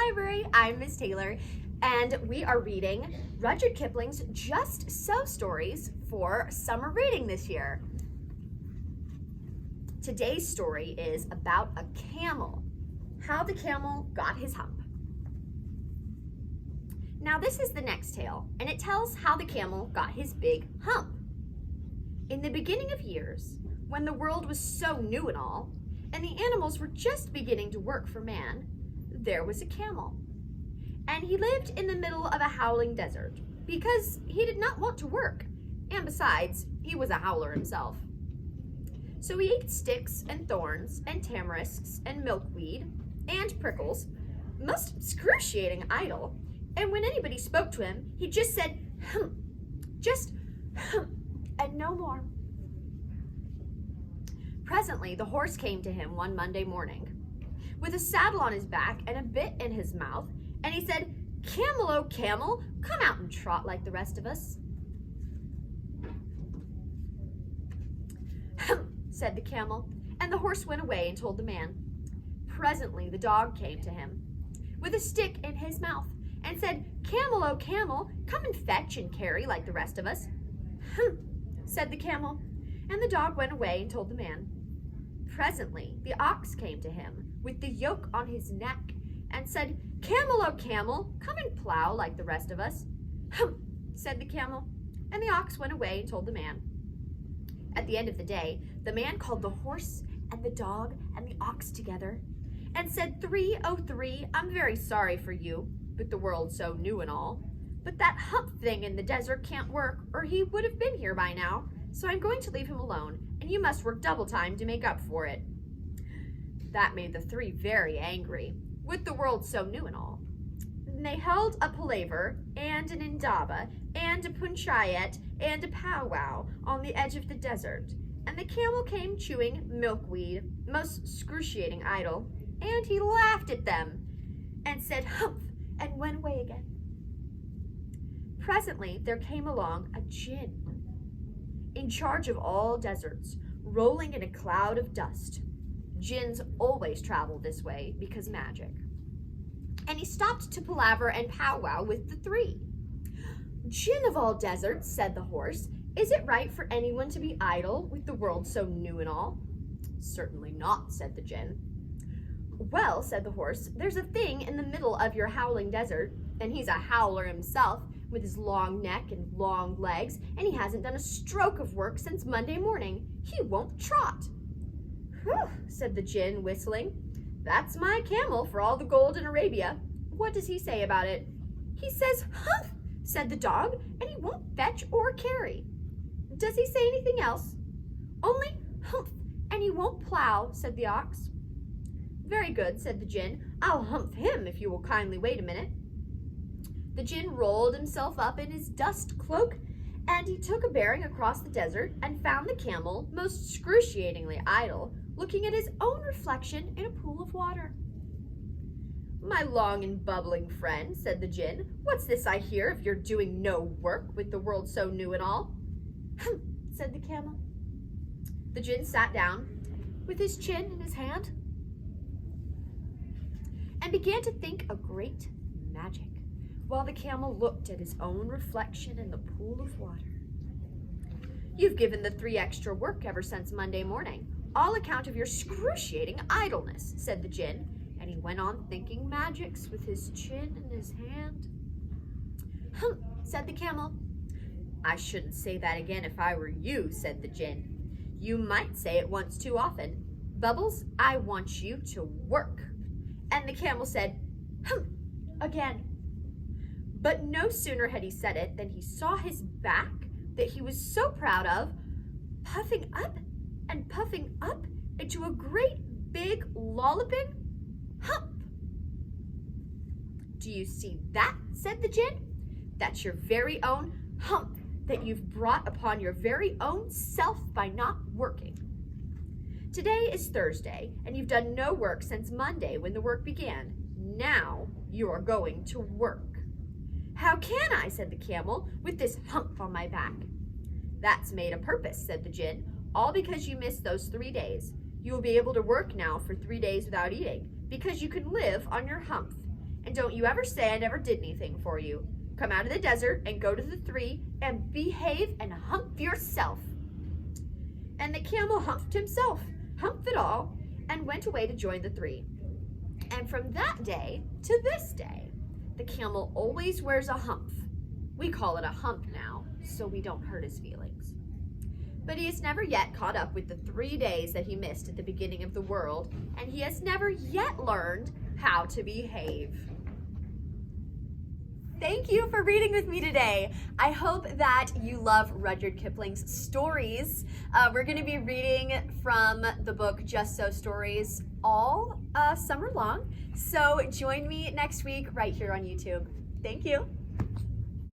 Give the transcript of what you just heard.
library. I'm Miss Taylor, and we are reading Rudyard Kipling's Just So stories for summer reading this year. Today's story is about a camel, how the camel got his hump. Now this is the next tale, and it tells how the camel got his big hump. In the beginning of years, when the world was so new and all, and the animals were just beginning to work for man, there was a camel. And he lived in the middle of a howling desert because he did not want to work, and besides, he was a howler himself. So he ate sticks and thorns and tamarisks and milkweed and prickles, most excruciating idle, and when anybody spoke to him, he just said, "Hump," just "hump," and no more. Presently, the horse came to him one Monday morning with a saddle on his back and a bit in his mouth, and he said, "Camel, oh camel, come out and trot like the rest of us." "Hump," said the camel, and the horse went away and told the man. Presently, the dog came to him with a stick in his mouth and said, "Camel, oh camel, come and fetch and carry like the rest of us." "Hump," said the camel, and the dog went away and told the man. Presently, the ox came to him with the yoke on his neck and said, "Camel, oh camel, come and plow like the rest of us." "Hump," said the camel, and the ox went away and told the man. At the end of the day, the man called the horse and the dog and the ox together and said, "303, I'm very sorry for you, with the world so new and all, but that hump thing in the desert can't work, or he would have been here by now. So I'm going to leave him alone, and you must work double time to make up for it." That made the three very angry, with the world so new and all. And they held a palaver, and an indaba, and a punchayet, and a powwow on the edge of the desert, and the camel came chewing milkweed, most excruciating idle, and he laughed at them, and said, "Humph," and went away again. Presently there came along a djinn, in charge of all deserts, rolling in a cloud of dust. Jinns always travel this way because magic. And he stopped to palaver and powwow with the three. "Djinn of all deserts," said the horse, "is it right for anyone to be idle with the world so new and all?" "Certainly not," said the djinn. "Well," said the horse, "there's a thing in the middle of your howling desert, and he's a howler himself, with his long neck and long legs, and he hasn't done a stroke of work since Monday morning. He won't trot." "Whew," said the djinn, whistling. "That's my camel for all the gold in Arabia. What does he say about it?" "He says, 'Humph,'" said the dog, "and he won't fetch or carry." "Does he say anything else?" "Only 'Humph,' and he won't plow," said the ox. "Very good," said the djinn. "I'll humph him if you will kindly wait a minute." The djinn rolled himself up in his dust cloak, and he took a bearing across the desert and found the camel, most excruciatingly idle, looking at his own reflection in a pool of water. "My long and bubbling friend," said the djinn, "what's this I hear of your doing no work with the world so new and all?" "Humph," said the camel. The djinn sat down with his chin in his hand and began to think a great magic, while the camel looked at his own reflection in the pool of water. "You've given the three extra work ever since Monday morning, all account of your excruciating idleness," said the djinn, and he went on thinking magics with his chin in his hand. "Hump," said the camel. "I shouldn't say that again if I were you," said the djinn. "You might say it once too often. Bubbles, I want you to work." And the camel said, "Hump," again. But no sooner had he said it than he saw his back that he was so proud of, puffing up into a great big lolloping hump. "Do you see that?" said the djinn. "That's your very own hump that you've brought upon your very own self by not working. Today is Thursday, and you've done no work since Monday when the work began. Now you are going to work." "How can I," said the camel, "with this hump on my back?" "That's made a purpose," said the djinn, "all because you missed those 3 days. You will be able to work now for 3 days without eating, because you can live on your hump, And don't you ever say I never did anything for you. Come out of the desert and go to the 3 and behave and hump yourself. And the camel humped himself, humped it all, and went away to join the 3. And from that day to this day, the camel always wears a hump. We call it a hump now, so we don't hurt his feelings. But he has never yet caught up with the 3 days that he missed at the beginning of the world, and he has never yet learned how to behave. Thank you for reading with me today. I hope that you love Rudyard Kipling's stories. We're going to be reading from the book Just So Stories all summer long. So join me next week right here on YouTube. Thank you.